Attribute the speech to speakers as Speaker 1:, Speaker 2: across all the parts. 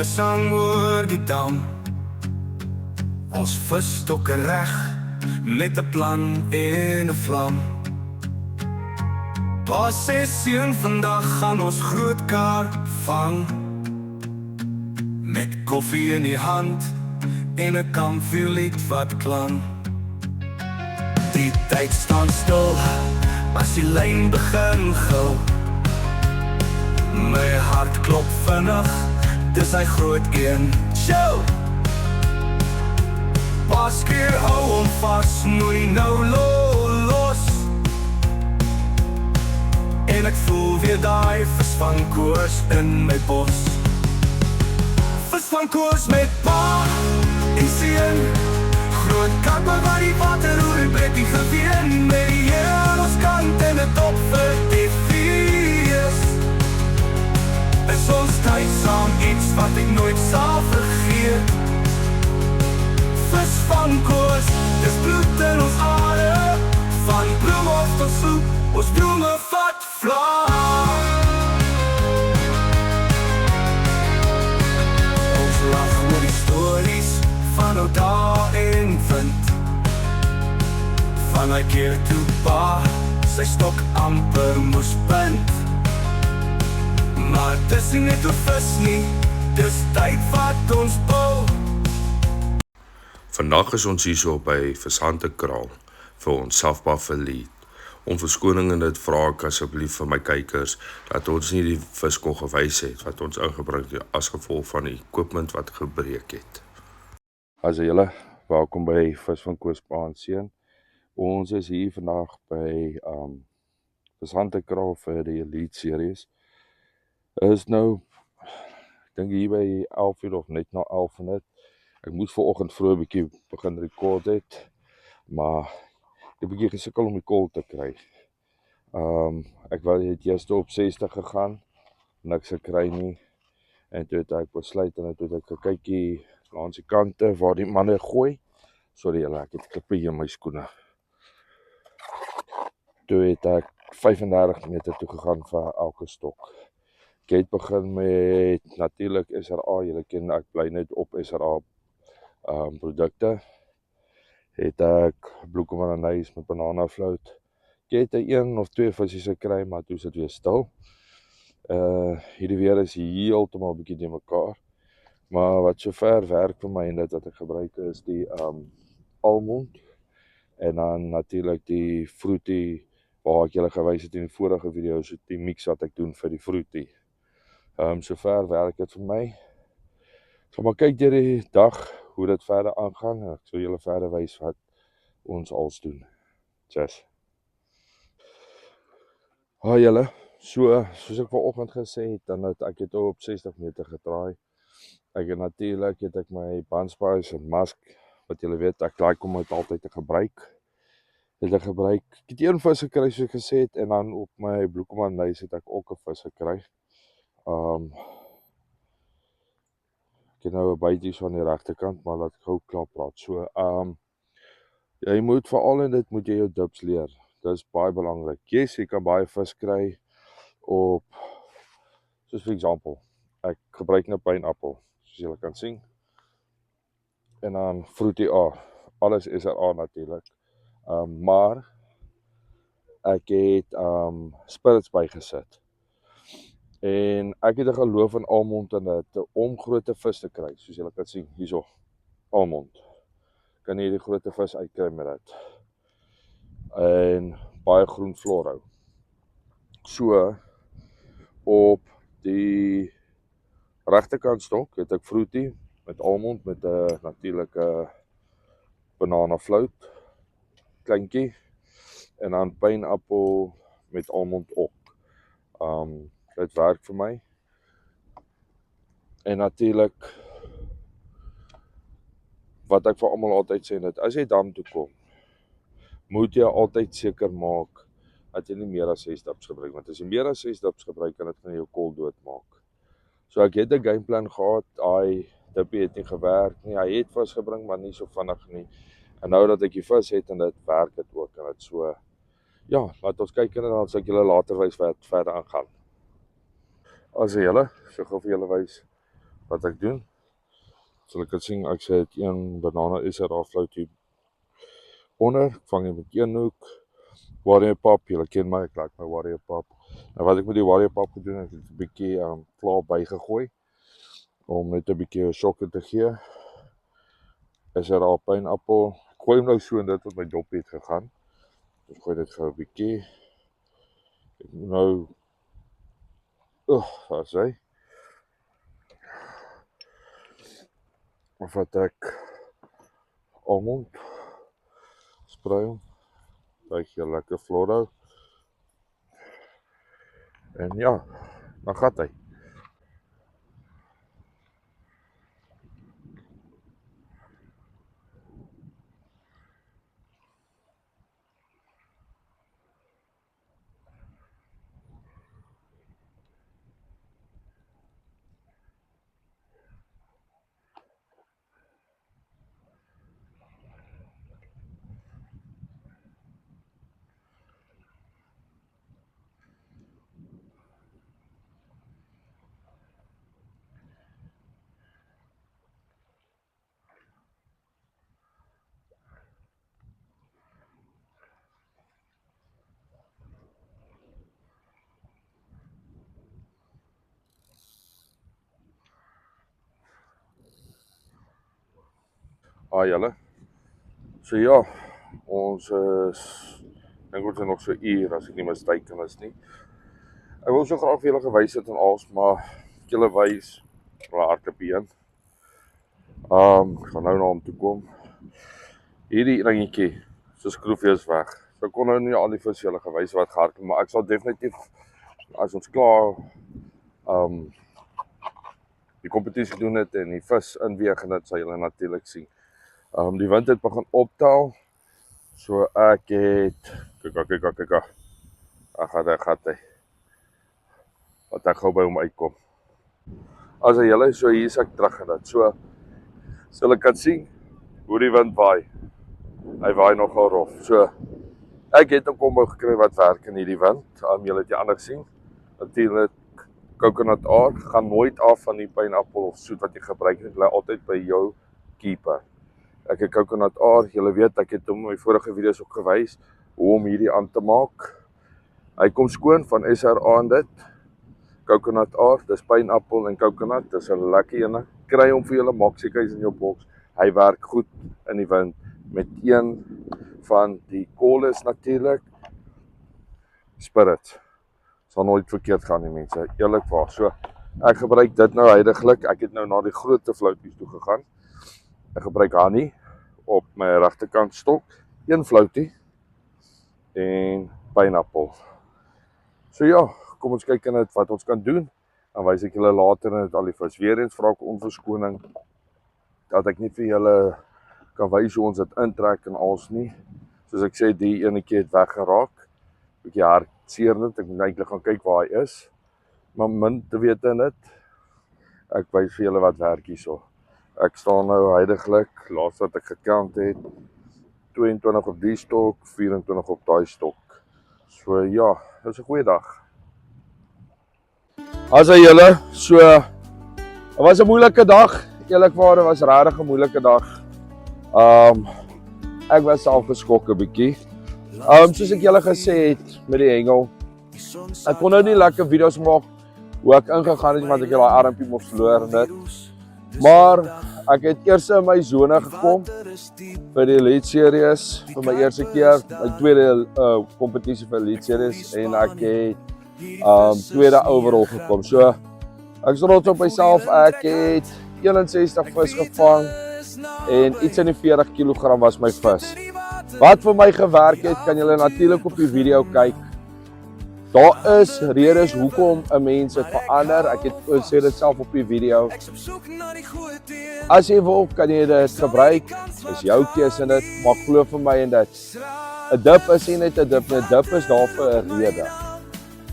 Speaker 1: sang oor die dam. Ons visstokke reg, met 'n plan en 'n vlam. Pa sê seun, vandag gaan ons groot kaart vang. Met koffie in die hand en 'n kampvuurlied wat klank. Die tyd staan stil, as die lyn begin gil. My hart klop vinnig, dis hy groot een. Show! Pas keer hou hom vas, moenie nou los. En ek voel weer daai vis van koers in my bos. Vis van koers met pa en seun. Groot kappe waar die water roer en breek die geween. Met die Here aan ons kant en 'n dop vir die vis. Is ons tyd saam iets wat ek nooit sal vergeet. Vis van koers, dis bloed in ons are. Van bloem of tot soep, ons drome vat vlam. Ons lag oor die stories van ou dae en vind. Van hy keer toe pa sy stok amper moes bind. Maar dis nie net 'n vis nie, dis tyd wat ons bou.
Speaker 2: Vandag is ons hierso by Visante Kraal vir ons selfbuffer lied. Om verskoning en dit vra ek asseblief vir my kykers dat ons nie die vis kon gewys het wat ons ingebring het as gevolg van die equipment wat gebreek het. As julle, welkom by Vis van Koos Pa en Seun. Ons is hier vandag by Visante Kraal vir die Elite Series. Is nou, ek dink hier by 11 uur of net na 11 net. Ek moes vanoggend vroeg 'n bietjie begin rekord het, maar ek het 'n bietjie gesukkel om die call te kry. Ek het eers op 60 gegaan, niks gekry nie, en toe het ek besluit en toe het ek gekyk hier langs die kante waar die manne gooi. Sorry julle, ek het klippe hier in my skoene. Toe het ek 35 meter toe gegaan vir elke stok. Ek het begin met natuurlik SRA, julle ken ek bly net op SRA produkte. Het ek bloekom en anys met banana float. Ek het 1 of 2 visies gekry, maar toe is dit weer stil. Hierdie weer is heeltemal 'n bietjie te mekaar. Maar wat sover werk vir my en dit wat ek gebruik is die almond en dan natuurlik die fruity waar ek julle gewys het in die vorige video, so die mix wat ek doen vir die fruity. Sover werk dit vir my. Ek sal maar kyk deur die dag hoe dit verder aangaan en ek sal julle verder wys wat ons als doen. Cheers. Julle, soos ek vanoggend gesê het, dan het ek op 60 meter gedraai. Natuurlik het ek my bandspice en mask, wat julle weet, ek like om dit altyd te gebruik. Ek het 1 vis gekry soos ek gesê het, en dan op my bloekom en anys het ek ook 'n vis gekry. Ek het nou 'n bytjies van die regterkant, maar laat ek gou klaar praat. So, jy moet veral in dit moet jy jou dips leer. Dit is baie belangrik. Yes, jy kan baie vis kry op, soos vir example, ek gebruik nou pineappel, soos julle kan sien. En dan fruity A, alles SRA natuurlik. Maar ek het spirits bygesit. En ek het 'n geloof in almond en dit om groot vis te kry, soos julle kan sien hierso, almond. Kan jy die groot vis uitkry met dit. En baie groen florhou. So op die regterkant stok het ek fruity met almond met 'n natuurlike banana float, kleintjie, en dan pineappel met almond ook. Dit werk vir my. En natuurlik wat ek vir almal altyd sê, dat as jy dam toe kom, moet jy altyd seker maak dat jy nie meer as 6 dips gebruik, want as jy meer as 6 dips gebruik, kan dit van jou kol doodmaak. So ek het 'n gameplan gehad, daai dippie het nie gewerk nie, hy het vis gebring, maar nie so vinnig nie. En nou dat ek die vis het en dit werk dit ook, en dit so, ja, laat ons kyk en dan sal ek julle later wys wat verder aangaan. As julle, so gou vir julle wys wat ek doen. Sal ek het sien, ek sê het een banana SRA floutie onder, ek vang hom met een hoek, Warrior Pap, julle ken my, ek like my Warrior Pap. Nou wat ek met die Warrior Pap gedoen het, ek het 'n bietjie klaar bygegooi, om net 'n bietjie sokke te gee. SRA pineappel, ek gooi hom nou so en dit wat my dop het gegaan. Ek gooi dit gou 'n bietjie. Ek moet nou, daar is hy. Of wat ek almond spray hom. Kijk hier lekker Floro. En ja, dan gaat hy. Julle. So ja, ons is, ek dink ons is nog so uur as ek nie misteken is nie. Ek wil so graag vir julle gewys het en alles, maar ek julle wys hardloopbeen. Ek gaan nou na hom toe kom. Hierdie ringetjie, so skroef is weg. So ek kon nou nie al die vir julle gewys wat gehardloop, maar ek sal definitief, as ons klaar die kompetisie gedoen het en die vis inweeg en dit sal julle natuurlik sien. Die wind het begin optel, so ek het, kyk, ek gaat hy, wat ek gou by hom uitkom. As julle, so hier is ek terug in dit, so, sal ek kan sien, hoe die wind waai, hy waai nogal rof, so, ek het 'n kombo gekry wat werk in hierdie wind, julle het die ander sien, natuurlik, coconut aar, gaan nooit af van die pineappel of soet wat jy gebruik, dit bly altyd by jou keeper. Ek het coconut aar, julle weet, ek het hom in my vorige video's ook gewys, hoe om hierdie aan te maak. Hy kom skoon van SRA en dit, coconut aar, dis pineappel en coconut, dis 'n lekker ene, kry hom vir julle, maak seker hy's in jou boks, hy werk goed in die wind, met een van die koles natuurlik, Spirit, sal nooit verkeerd gaan die mense, eerlikwaar, so, ek gebruik dit nou huidiglik, ek het nou na die grote flouties toe gegaan, ek gebruik honey op my regterkant stok, een floutie en pineappel. So ja, kom ons kyk in dit wat ons kan doen, dan wys ek julle later in dit al die vis. Weer eens vra ek om verskoning, dat ek nie vir julle kan wys hoe ons dit intrek en alles nie. Soos ek sê, die enetjie het weggeraak, bietjie hartseer dit, ek moet eintlik gaan kyk waar hy is, maar min te weet in dit, ek wys vir julle wat werk hierso. Ek staan nou huidiglik, laatst wat ek gekant het, 22 op die stok, 24 op daai stok. So ja, dit is 'n goeie dag. As julle, so, het was 'n moeilike dag, eerlikwaar, dit was regtig 'n moeilike dag. Ek was self geskok 'n bietjie. Soos ek julle gesê het met die hengel, ek kon nou nie lekker video's maak hoe ek ingegaan het, want ek het daai armpie mos verloor en dit. Maar ek het eers in my sone gekom vir die Elite Series, vir my eerste keer, my tweede kompetisie vir Elite Series, en ek het tweede overall gekom. So, ek is trots op myself, ek het 61 vis gevang en iets in die 40 kg was my vis. Wat vir my gewerk het, kan julle natuurlik op die video kyk. Daar is redes hoekom 'n mens dit verander. Ek het sê dit self op die video. As jy wil, kan jy dit gebruik. Dis jou keuse in dit, maar glo vir my in dit. 'n Dip is nie net 'n dip nie, 'n dip is daar vir 'n rede.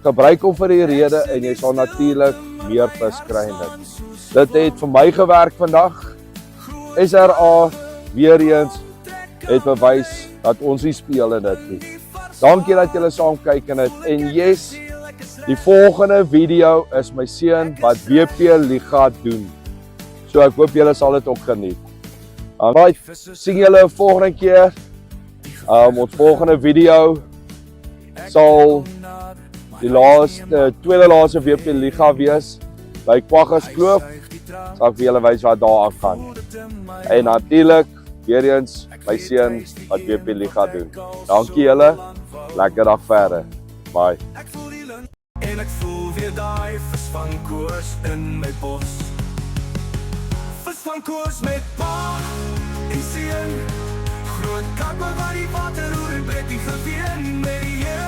Speaker 2: Gebruik hom vir die rede en jy sal natuurlik meer vis kry in dit. Dit het vir my gewerk vandag. SRA weer eens het bewys dat ons nie speel in dit nie. Dankie dat julle saam kyk in dit. En yes, die volgende video is my seun wat WP Liga doen. So ek hoop julle sal dit ook geniet. Right, sien julle volgende keer. Ons volgende video sal die tweede laaste WP Liga wees by Kwaggas Kloof. Sal ek vir julle wys wat daar aangaan. En natuurlik weer eens my seun wat WP Liga doen. Dankie julle. Lekker dag verder. Bye.
Speaker 1: Ek voel die lint en ek voel weer daai vis van koers in my bos. Vis van koers met pa en seun. Groot karpe waar die water roer en bred die geween met die